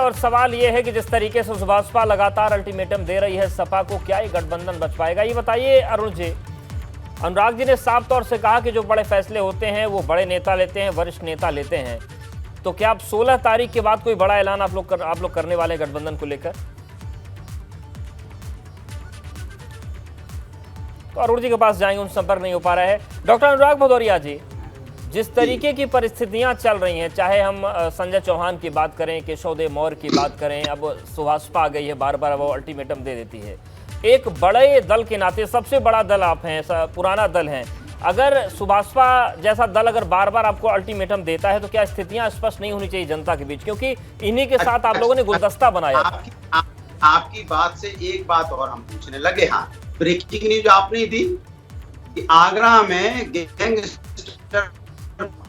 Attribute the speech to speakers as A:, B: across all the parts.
A: और सवाल ये है कि जिस तरीके से सुभाषपा लगातार अल्टीमेटम दे रही है सपा को, क्या ये गठबंधन बच पाएगा? ये बताइए अरुण जी। अनुराग जी ने साफ तौर से कहा कि जो बड़े फैसले होते हैं वो बड़े नेता लेते हैं, वरिष्ठ नेता लेते हैं। तो क्या आप 16 तारीख के बाद कोई बड़ा ऐलान आप लोग करने वाले गठबंधन को लेकर? तो अरुण जी के पास जाएंगे, उन संपर्क नहीं हो पा रहा है। डॉक्टर अनुराग भदौरिया जी, जिस तरीके की परिस्थितियां चल रही हैं, चाहे हम संजय चौहान की बात करें, केशव देव मौर्य की बात करें, अब सुभाषपा आ गई है, बार बार वो अल्टीमेटम दे देती है। एक बड़े दल के नाते, सबसे बड़ा दल आप हैं, पुराना दल है, अगर सुभाषपा जैसा दल अगर बार बार आपको अल्टीमेटम देता है तो क्या स्थितियां स्पष्ट नहीं होनी चाहिए जनता के बीच? क्योंकि इन्हीं के साथ आप लोगों ने गुलदस्ता बनाया।
B: आपकी बात से एक बात और हम पूछने लगे। हाँ, ब्रेकिंग न्यूज आपने दी कि आगरा में गैंगस्टर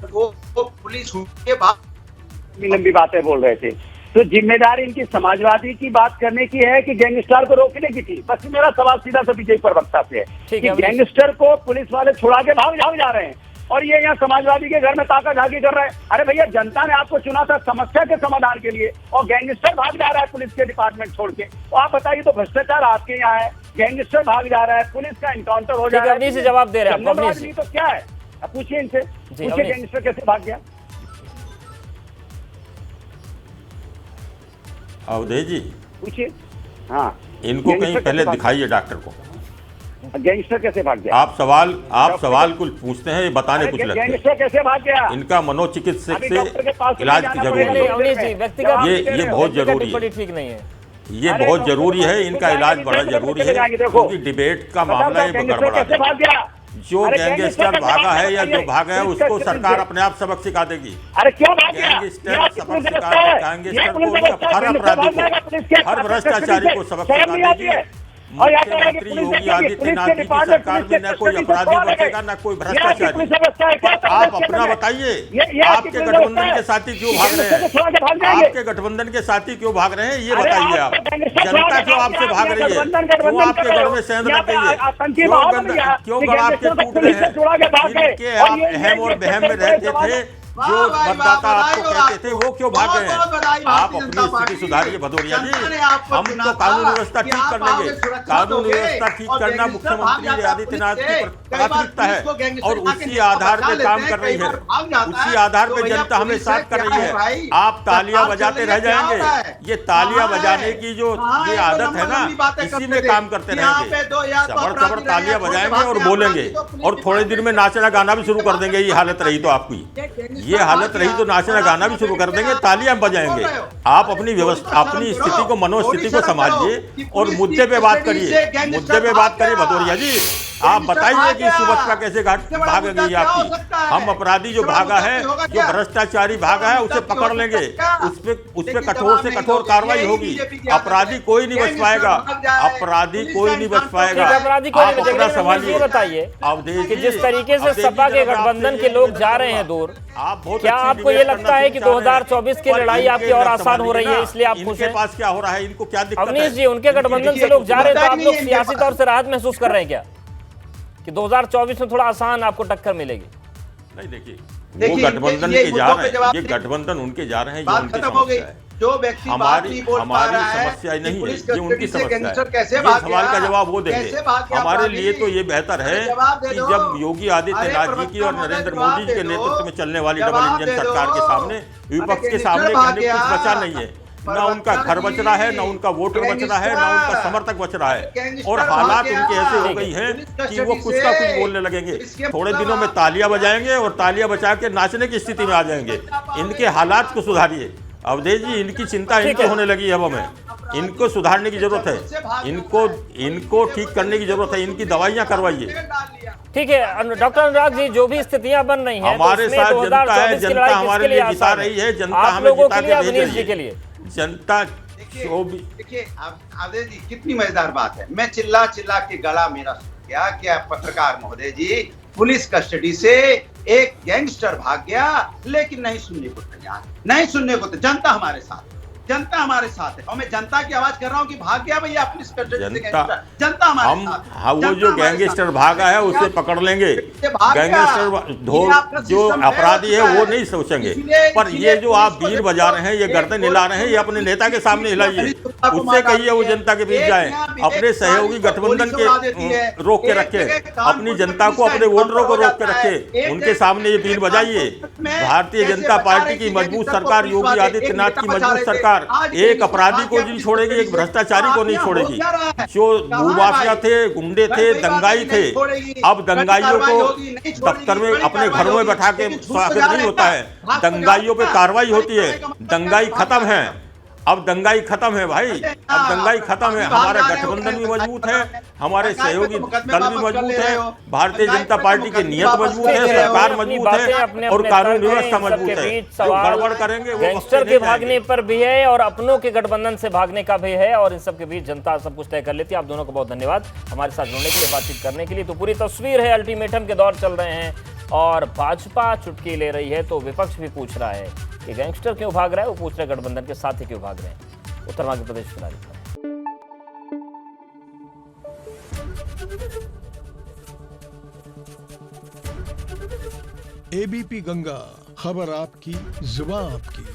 B: को पुलिस के बाद
C: लंबी बातें बोल रहे थे, तो जिम्मेदारी इनकी समाजवादी की बात करने की है कि गैंगस्टर को रोकने की थी? बस मेरा सवाल सीधा सा विजय प्रवक्ता से है कि गैंगस्टर को पुलिस वाले छुड़ा के भाग जा रहे हैं और ये यहाँ समाजवादी के घर में ताका झाकी कर रहा है। अरे भैया, जनता ने आपको चुना था समस्या के समाधान के लिए और गैंगस्टर भाग जा रहा है पुलिस के डिपार्टमेंट छोड़ के। तो आप बताइए, तो भ्रष्टाचार आपके यहाँ है, गैंगस्टर भाग जा रहा है, पुलिस का एनकाउंटर हो जा रहा है,
A: से जवाब दे रहे हैं।
C: तो क्या है? अब पूछिए इनसे, पूछिए गैंगस्टर कैसे भाग गया?
D: अवधेश जी
C: पूछिए। हाँ,
D: इनको कहीं पहले दिखाइए डॉक्टर को,
C: गैंगस्टर कैसे भाग गया?
D: आप सवाल कुछ पूछते हैं, ये बताने कुछ लगते हैं।
C: गैंगस्टर कैसे भाग गया?
D: इनका मनोचिकित्सक से इलाज की जरूरत है। ये बहुत जरूरी है,
A: ठीक नहीं है,
D: ये बहुत जरूरी है, इनका इलाज बड़ा जरूरी है, क्योंकि डिबेट का मामला ये गड़बड़ा है। जो गैंगस्टर भागा है या जो भागा है उसको सरकार अपने आप सबक सिखा देगी।
C: अरे क्या भाग गया?
D: गैंगस्टर सबक सिखा देगी, गैंगस्टर को, हर अपराधी को, हर भ्रष्टाचारी को सबक सिखा देगी। मुख्यमंत्री योगी आदित्यनाथ जी की सरकार में न कोई अपराधी बचेगा, न कोई भ्रष्टाचारी। आप अपना बताइए, आपके गठबंधन के साथी क्यों भाग रहे हैं? आपके गठबंधन के साथी क्यों भाग रहे हैं, ये बताइए आप। जनता क्यों आपसे भाग रही है? क्यों आपके घर में सेंध लग गई है? क्यों घर आपके टूट रहे हैं? जिनके आप अहम और बहम में रहते थे, जो मतदाता आपको कहते थे, वो क्यों भाग गए हैं? आप अपनी स्थिति सुधारिए भदौरिया जी। हम तो कानून व्यवस्था ठीक कर लेंगे। कानून व्यवस्था ठीक करना मुख्यमंत्री आदित्यनाथ की प्राथमिकता है और उसी आधार पे काम कर रही है, उसी आधार पे जनता हमें साथ कर रही है। आप तालियां बजाते रह जाएंगे, ये तालियां बजाने की जो ये आदत है ना, इसी में काम करते रहेंगे। जबर जबर तालियां बजाएंगे और बोलेंगे और थोड़े दिन में नाचना गाना भी शुरू कर देंगे। ये हालत रही तो आपकी, ये हालत रही तो नाचना गाना भी शुरू कर देंगे, तालियां बजाएंगे। आप अपनी व्यवस्था, अपनी स्थिति को, मनोस्थिति को समझिए और मुद्दे पे बात करिए, मुद्दे पे बात करिए भदौरिया जी। आप बताइए कि सुभाषपा कैसे भाग गई आपकी? हम अपराधी जो भागा है, जो भ्रष्टाचारी भागा है, उसे पकड़ लेंगे, उस पे कठोर से कठोर कार्रवाई होगी। अपराधी कोई नहीं बच पाएगा, अपराधी कोई नहीं बच पाएगा। आप अपना सवालिए
A: बताइए
D: अवधेश जी,
A: जिस तरीके से सपा के गठबंधन के लोग जा रहे हैं दूर, क्या आपको ये लगता है कि 2024 की लड़ाई आपकी और आसान हो रही है, इसलिए आप खुश हैं?
D: पास क्या हो रहा है, इनको क्या दिक्कत है?
A: अवनीश जी, उनके गठबंधन से लोग जा रहे हैं तो आप लोग सियासी तौर से राहत महसूस कर रहे हैं क्या कि 2024 में थोड़ा आसान आपको टक्कर मिलेगी?
D: नहीं, देखिए वो गठबंधन के जा रहे हैं, ये गठबंधन उनके जा रहे हैं, ये उनकी समस्या है।
B: जो व्यक्ति
D: हमारी समस्या नहीं है, ये उनकी समस्या है। ये सवाल का जवाब वो देंगे। हमारे लिए तो ये बेहतर है कि जब योगी आदित्यनाथ जी की और नरेंद्र मोदी जी के नेतृत्व में चलने वाली डबल इंजन सरकार के सामने, विपक्ष के सामने कहने कुछ बचा नहीं है। ना उनका घर बच रहा है, ना उनका वोटर बच रहा है, ना उनका समर्थक बच रहा है। और हालात उनके ऐसे हो गई हैं कि वो कुछ का कुछ बोलने लगेंगे। थोड़े दिनों में तालियां बजाएंगे और तालियां बजा के नाचने की स्थिति में आ जाएंगे। इनके हालात को सुधारिए अवधेश जी, इनकी चिंता इनको होने लगी है। अब हमें इनको सुधारने की जरूरत है, इनको ठीक करने की जरूरत है, इनकी दवाइयां करवाइए।
A: ठीक है डॉक्टर अनुराग जी, जो भी स्थितियां बन रही हैं
D: हमारे साथ जनता है, जनता हमारे लिए जिता रही है, जनता हमें जिता के भेज रही है। जनता
B: देखिए अवधेश जी, कितनी मजेदार बात है। मैं चिल्ला चिल्ला के गला मेरा सूख गया। क्या पत्रकार महोदय जी, पुलिस कस्टडी से एक गैंगस्टर भाग गया, लेकिन नहीं सुनने को तैयार, नहीं सुनने को। जनता हमारे साथ, जनता हमारे साथ है और मैं जनता की आवाज कर रहा हूँ कि भाग गया भैया पुलिस
D: जनता
B: हमारे
D: हम
B: साथ है।
D: हाँ, वो
B: जनता
D: जो
B: हमारे
D: गैंगस्टर
B: साथ
D: भागा है
B: है।
D: उसे पकड़ लेंगे।
B: भाग गया।
D: गैंगस्टर
B: आपका
D: जो
B: सिस्टम है,
D: अपराधी है
B: हो चुका
D: वो
B: है।
D: नहीं सोचेंगे।
B: इसीलिए-
D: पर
B: इसीलिए
D: ये जो आप
B: पुलिस को
D: बीर
B: देखो,
D: बजा रहे हैं, ये
B: एक
D: गर्दन हिला रहे हैं, ये अपने नेता के सामने हिलाइए। उससे कहिए वो जनता के बीच जाए, अपने सहयोगी गठबंधन के रोक के रखे, अपनी जनता को, अपने वोटरों को रोक के रखे, उनके सामने ये बीर बजाइए। भारतीय जनता पार्टी की मजबूत सरकार, योगी आदित्यनाथ की मजबूत सरकार एक अपराधी को नहीं छोड़ेगी, एक भ्रष्टाचारी को नहीं छोड़ेगी। जो भूमाफिया थे, गुंडे थे, दंगाई थे, अब दंगाइयों को दफ्तर में अपने घरों में बैठा के स्वागत नहीं होता है, दंगाइयों पे कार्रवाई होती है। दंगाई खत्म है, अब दंगाई खत्म है भाई, अब दंगाई खत्म है। हमारा गठबंधन भी मजबूत है, हमारे सहयोगी दल भी मजबूत है, भारतीय जनता पार्टी की नीयत मजबूत है, सरकार मजबूत है और कानून व्यवस्था मजबूत है। जो गड़बड़ करेंगे वो
A: गैंगस्टर के भागने पर भी है और अपनों के गठबंधन से भागने का भी है, और इन सब के बीच जनता सब कुछ तय कर लेती है। आप दोनों को बहुत धन्यवाद हमारे साथ जुड़ने के लिए, बातचीत करने के लिए। तो पूरी तस्वीर है, अल्टीमेटम के दौर चल रहे हैं और भाजपा चुटकी ले रही है, तो विपक्ष भी पूछ रहा है कि गैंगस्टर क्यों भाग रहा है, वो पूछ रहे गठबंधन के साथ ही क्यों भाग रहे हैं। उत्तर मध्य प्रदेश फिलहाल
E: एबीपी गंगा, खबर आपकी, जुबान आपकी।